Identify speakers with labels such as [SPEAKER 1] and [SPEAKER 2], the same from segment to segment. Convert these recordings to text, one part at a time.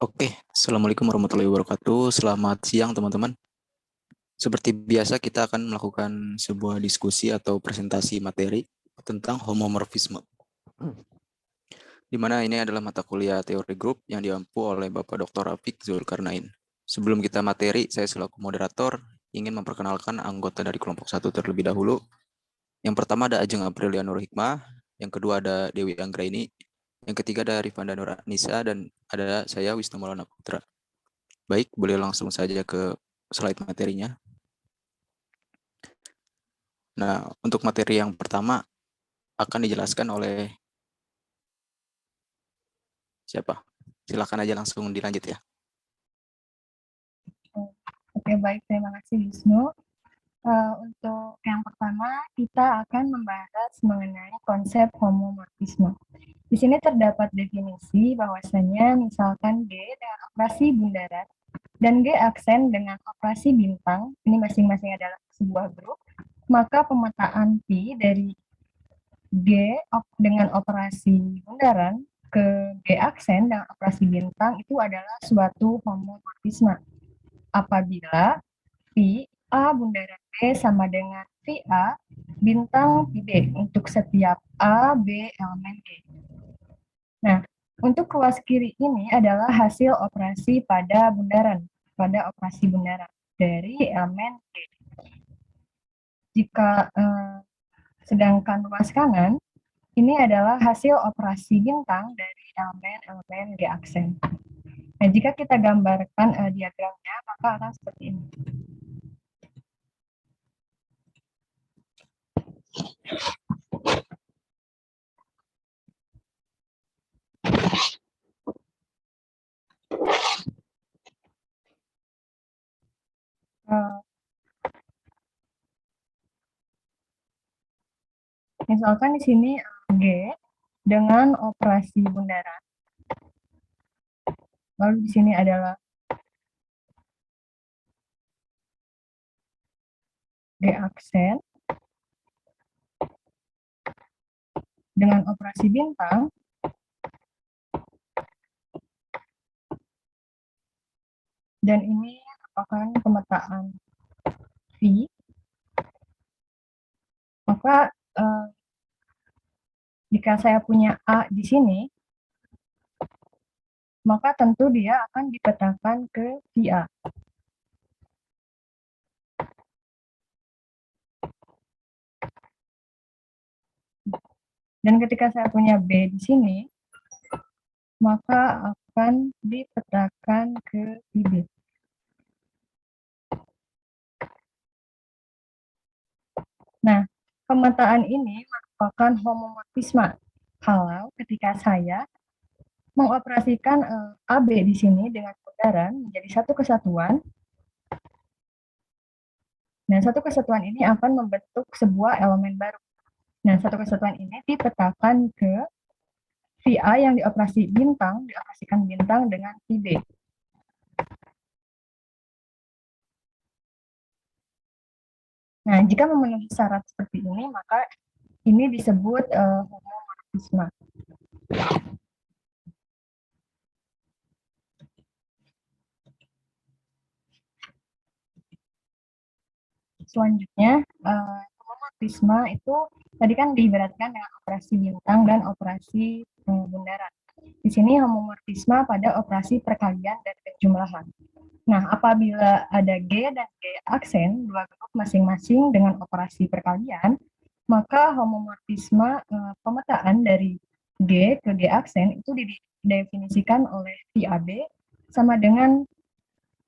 [SPEAKER 1] Oke, Assalamualaikum warahmatullahi wabarakatuh. Selamat siang, teman-teman. Seperti biasa, kita akan melakukan sebuah diskusi atau presentasi materi tentang homomorfisme, di mana ini adalah mata kuliah teori grup yang diampu oleh Bapak Dr. Rafiq Zulkarnain. Sebelum kita materi, saya selaku moderator ingin memperkenalkan anggota dari kelompok 1 terlebih dahulu. Yang pertama ada Ajeng Aprilia Nur Hikmah, yang kedua ada Dewi Anggraini, yang ketiga ada Rifanda Nur Nisa, dan ada saya Wisnu Maulana Putra. Baik, boleh langsung saja ke slide materinya. Nah, untuk materi yang pertama akan dijelaskan oleh siapa? Silakan aja langsung dilanjut ya.
[SPEAKER 2] Oke, baik. Terima kasih, Wisnu. Untuk yang pertama, kita akan membahas mengenai konsep homomorfisme. Di sini terdapat definisi bahwasanya misalkan G dengan operasi bundaran dan G aksen dengan operasi bintang, ini masing-masing adalah sebuah grup, maka pemetaan Pi dari G dengan operasi bundaran ke G aksen dengan operasi bintang itu adalah suatu homomorfisme. Apabila Phi A bundaran B sama dengan Phi A bintang Pi B untuk setiap A, B elemen G. Nah, untuk ruas kiri ini adalah hasil operasi pada bundaran dari elemen G. Jika sedangkan ruas kanan ini adalah hasil operasi bintang dari elemen G aksen. Nah, jika kita gambarkan diagramnya, maka akan seperti ini. Misalkan di sini G dengan operasi bundaran. Lalu di sini adalah G aksen dengan operasi bintang. Dan ini merupakan pemetaan V. Maka jika saya punya A di sini, maka tentu dia akan dipetakan ke VA. Dan ketika saya punya B di sini, maka akan dipetakan ke IB. Nah, pemetaan ini merupakan homomorfisme kalau ketika saya mengoperasikan AB di sini dengan bundaran menjadi satu kesatuan. Nah, satu kesatuan ini akan membentuk sebuah elemen baru. Nah, satu kesatuan ini dipetakan ke VA yang dioperasikan bintang dengan VB. Nah, jika memenuhi syarat seperti ini, maka ini disebut homomorfisme. Selanjutnya, homomorfisme itu tadi kan diibaratkan dengan operasi bintang dan operasi bundaran. Di sini homomorfisme pada operasi perkalian dan penjumlahan. Nah, apabila ada G dan G aksen, dua grup masing-masing dengan operasi perkalian, maka homomorfisme pemetaan dari G ke G aksen itu didefinisikan oleh VAB sama dengan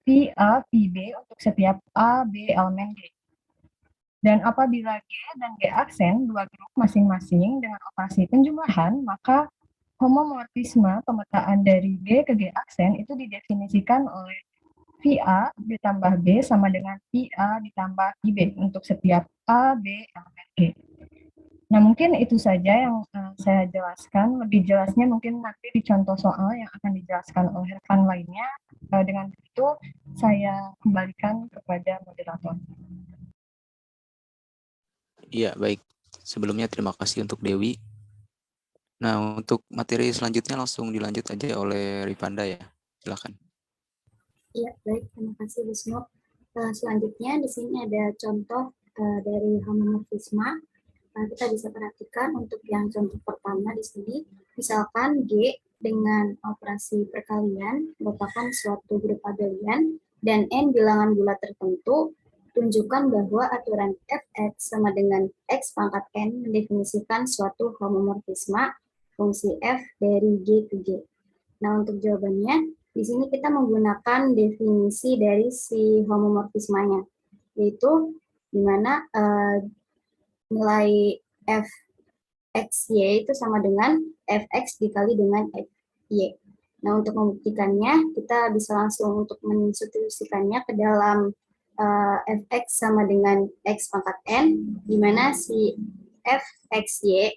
[SPEAKER 2] VA, VB untuk setiap A, B elemen G. Dan apabila G dan G aksen, dua grup masing-masing dengan operasi penjumlahan, maka homomorfisme pemetaan dari G ke G aksen itu didefinisikan oleh VA ditambah B sama dengan VA ditambah IB untuk setiap A, B, elemen G. Nah, mungkin itu saja yang saya jelaskan. Lebih jelasnya mungkin nanti di contoh soal yang akan dijelaskan oleh rekan lainnya. Dengan begitu, saya kembalikan kepada moderator.
[SPEAKER 1] Iya, baik. Sebelumnya terima kasih untuk Dewi. Nah, untuk materi selanjutnya langsung dilanjut aja oleh Rifanda ya. Silakan.
[SPEAKER 3] Ya, baik. Terima kasih, Wisnu. Selanjutnya, di sini ada contoh dari homomorfisme. Kita bisa perhatikan untuk yang contoh pertama di sini, misalkan G dengan operasi perkalian merupakan suatu grup abelian dan N bilangan bulat tertentu, tunjukkan bahwa aturan Fx sama dengan X pangkat N mendefinisikan suatu homomorfisme fungsi F dari G ke G. Nah, untuk jawabannya, di sini kita menggunakan definisi dari si homomorfismanya, yaitu di mana nilai fxy itu sama dengan fx dikali dengan fy. Nah, untuk membuktikannya, kita bisa langsung untuk mensubstitusikannya ke dalam fx sama dengan x pangkat n, di mana si fxy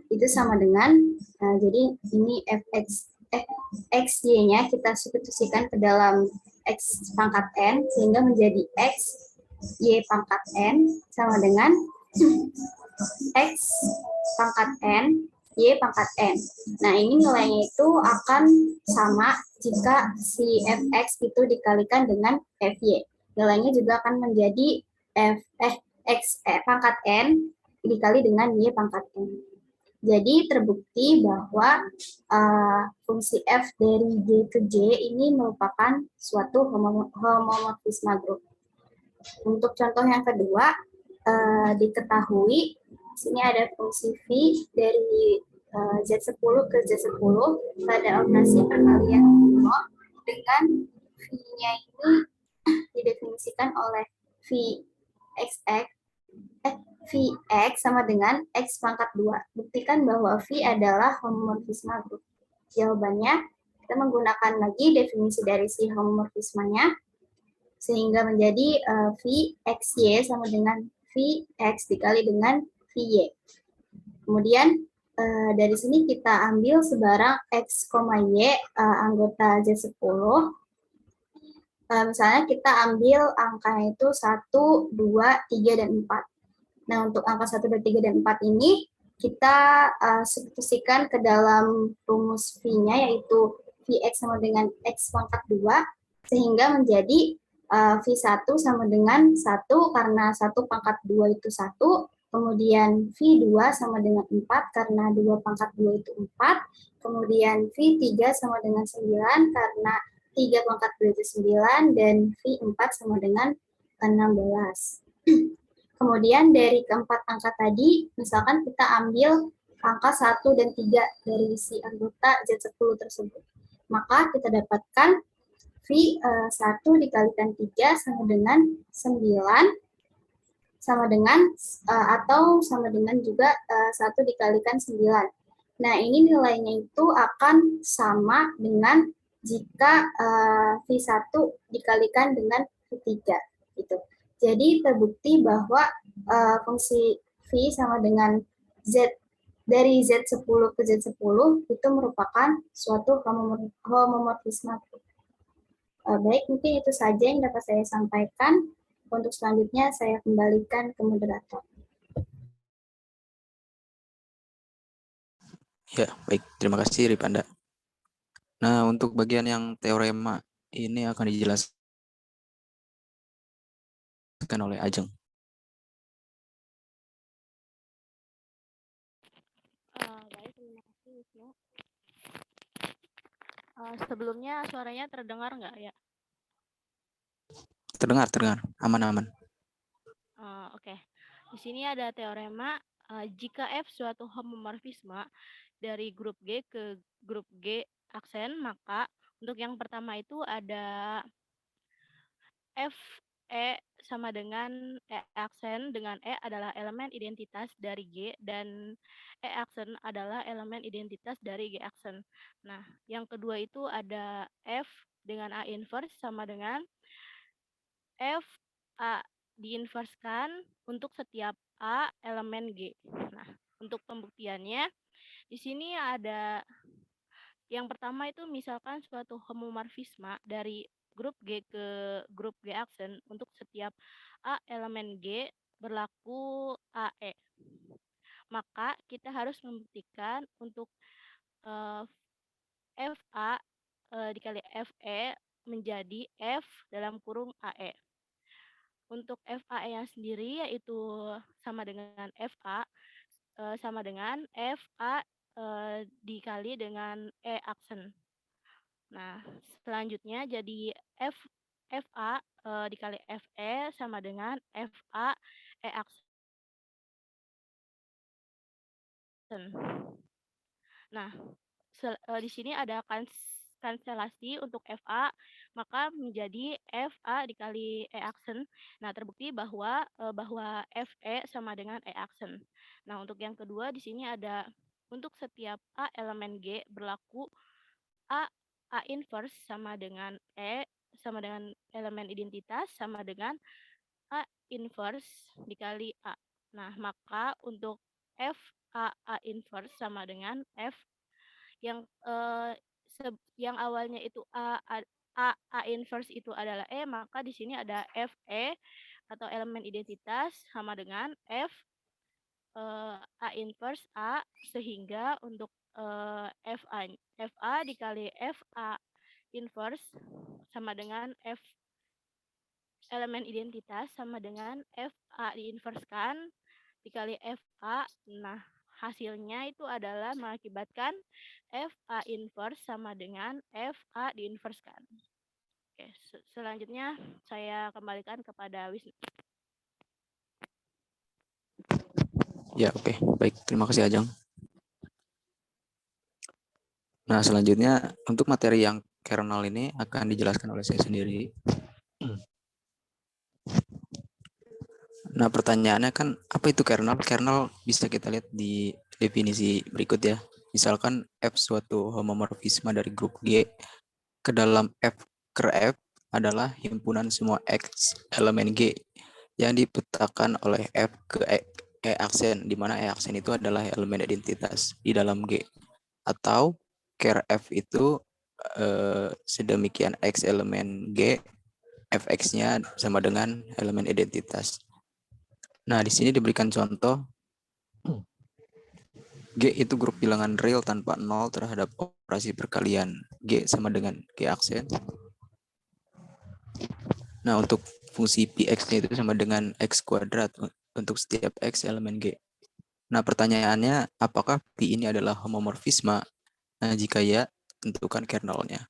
[SPEAKER 3] itu sama dengan, jadi ini xy-nya kita substitusikan ke dalam x pangkat n, sehingga menjadi x y pangkat n sama dengan x pangkat n, y pangkat n. Nah, ini nilainya itu akan sama jika si fx itu dikalikan dengan fy. Nilainya juga akan menjadi x pangkat n dikali dengan y pangkat n. Jadi terbukti bahwa fungsi f dari G ke J ini merupakan suatu homomorfisme grup. Untuk contoh yang kedua, diketahui di sini ada fungsi V dari Z10 ke Z10 pada operasi perkalian dengan V-nya ini didefinisikan oleh Vx sama dengan X pangkat 2. Buktikan bahwa V adalah homomorfisme grup. Jawabannya, kita menggunakan lagi definisi dari si homomorfismenya, sehingga menjadi Vxy sama dengan Vx dikali dengan Vy. Kemudian dari sini kita ambil sebarang X, Y anggota Z10. Misalnya kita ambil angka itu 1, 2, 3, dan 4. Nah, untuk angka 1, 2, 3, dan 4 ini kita substitusikan ke dalam rumus V-nya, yaitu Vx sama dengan X pangkat 2, sehingga menjadi V1 sama dengan 1, karena 1 pangkat 2 itu 1, kemudian V2 sama dengan 4, karena 2 pangkat 2 itu 4, kemudian V3 sama dengan 9, karena 3 pangkat 2 itu 9, dan V4 sama dengan 16. Kemudian dari keempat angka tadi, misalkan kita ambil angka 1 dan 3 dari si anggota Z10 tersebut. Maka kita dapatkan V1 dikalikan 3 sama dengan 9, sama dengan atau sama dengan juga 1 dikalikan 9. Nah, ini nilainya itu akan sama dengan jika V1 dikalikan dengan V3 gitu. Jadi terbukti bahwa fungsi V sama dengan Z dari Z10 ke Z10 itu merupakan suatu homomorfisme. Baik, mungkin itu saja yang dapat saya sampaikan. Untuk selanjutnya saya kembalikan ke moderator.
[SPEAKER 1] Ya, baik. Terima kasih Ripanda. Nah, untuk bagian yang teorema ini akan dijelaskan oleh Ajeng.
[SPEAKER 4] Baik, terima kasih Wisnu. Sebelumnya suaranya terdengar nggak ya?
[SPEAKER 1] Terdengar, aman-aman.
[SPEAKER 4] Oke. Di sini ada teorema jika F suatu homomorfisme dari grup G ke grup G aksen, maka untuk yang pertama itu ada F E sama dengan E aksen, dengan E adalah elemen identitas dari G dan E aksen adalah elemen identitas dari G aksen. Nah, yang kedua itu ada F dengan A inverse sama dengan F A diinverskan untuk setiap A elemen G. Nah, untuk pembuktiannya di sini ada yang pertama itu misalkan suatu homomorfisme dari grup G ke grup G aksen untuk setiap A elemen G berlaku AE. Maka kita harus membuktikan untuk FA dikali FE menjadi F dalam kurung AE. Untuk FAE-nya sendiri yaitu sama dengan FA, sama dengan FA dikali dengan E aksen. Nah, selanjutnya jadi FA dikali FE sama dengan FA E aksen. Nah, di sini ada kansellasi untuk FA, maka menjadi FA dikali E aksen. Nah, terbukti bahwa FE sama dengan E aksen. Nah, untuk yang kedua di sini ada untuk setiap A elemen G berlaku A inverse sama dengan E sama dengan elemen identitas sama dengan A inverse dikali A. Nah, maka untuk F A inverse sama dengan F yang yang awalnya itu A inverse itu adalah E, maka di sini ada FE atau elemen identitas sama dengan F A inverse A, sehingga untuk FA dikali FA inverse sama dengan F elemen identitas sama dengan FA diinverskan dikali FA. Nah, hasilnya itu adalah mengakibatkan FA inverse sama dengan FA diinverskan. Oke, selanjutnya saya kembalikan kepada Wisnu.
[SPEAKER 1] Ya, oke. Baik, terima kasih Ajeng. Nah, selanjutnya untuk materi yang kernel ini akan dijelaskan oleh saya sendiri. Nah, pertanyaannya kan apa itu kernel? Kernel bisa kita lihat di definisi berikut ya. Misalkan F suatu homomorfisme dari grup G ke dalam F ker F adalah himpunan semua X elemen G yang dipetakan oleh F ke E aksen, di mana E aksen itu adalah elemen identitas di dalam G. Atau ker F itu sedemikian X elemen G, Fx-nya sama dengan elemen identitas. Nah, di sini diberikan contoh G itu grup bilangan real tanpa 0 terhadap operasi perkalian G sama dengan G aksen. Nah, untuk fungsi Px-nya itu sama dengan X kuadrat untuk setiap X elemen G. Nah, pertanyaannya apakah P ini adalah homomorfisme? Nah, jika ya, tentukan kernelnya.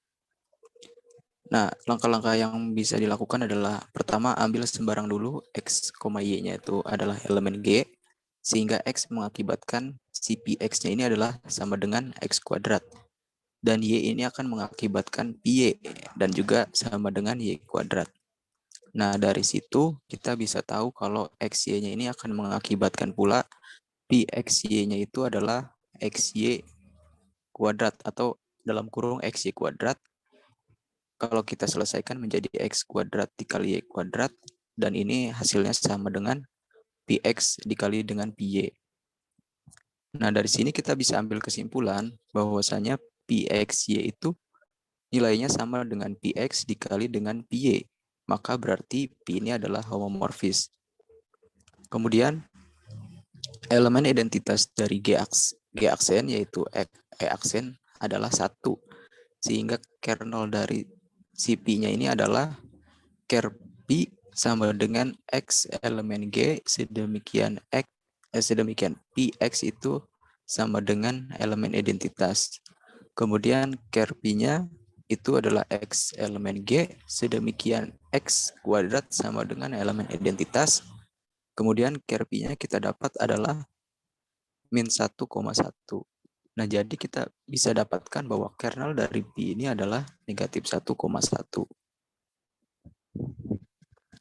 [SPEAKER 1] Nah, langkah-langkah yang bisa dilakukan adalah pertama, ambil sembarang dulu X, Y-nya itu adalah elemen G, sehingga X mengakibatkan si Px-nya ini adalah sama dengan X kuadrat. Dan Y ini akan mengakibatkan Py, dan juga sama dengan Y kuadrat. Nah, dari situ kita bisa tahu kalau XY-nya ini akan mengakibatkan pula Pxy-nya itu adalah XY kuadrat atau dalam kurung XY kuadrat. Kalau kita selesaikan menjadi X kuadrat dikali Y kuadrat, dan ini hasilnya sama dengan Px dikali dengan Py. Nah, dari sini kita bisa ambil kesimpulan bahwasanya Pxy itu nilainya sama dengan Px dikali dengan Py. Maka berarti P ini adalah homomorfis. Kemudian elemen identitas dari G aksen yaitu E aksen adalah 1. Sehingga kernel dari si P-nya ini adalah ker P sama dengan X elemen G sedemikian Px itu sama dengan elemen identitas. Kemudian ker P-nya itu adalah X elemen G sedemikian X kuadrat sama dengan elemen identitas. Kemudian ker P-nya kita dapat adalah min 1,1. Nah, jadi kita bisa dapatkan bahwa kernel dari P ini adalah negatif 1,1.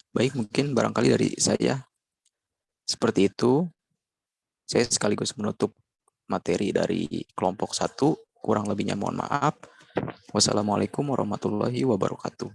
[SPEAKER 1] Baik, mungkin barangkali dari saya seperti itu. Saya sekaligus menutup materi dari kelompok 1. Kurang lebihnya mohon maaf. Wassalamualaikum warahmatullahi wabarakatuh.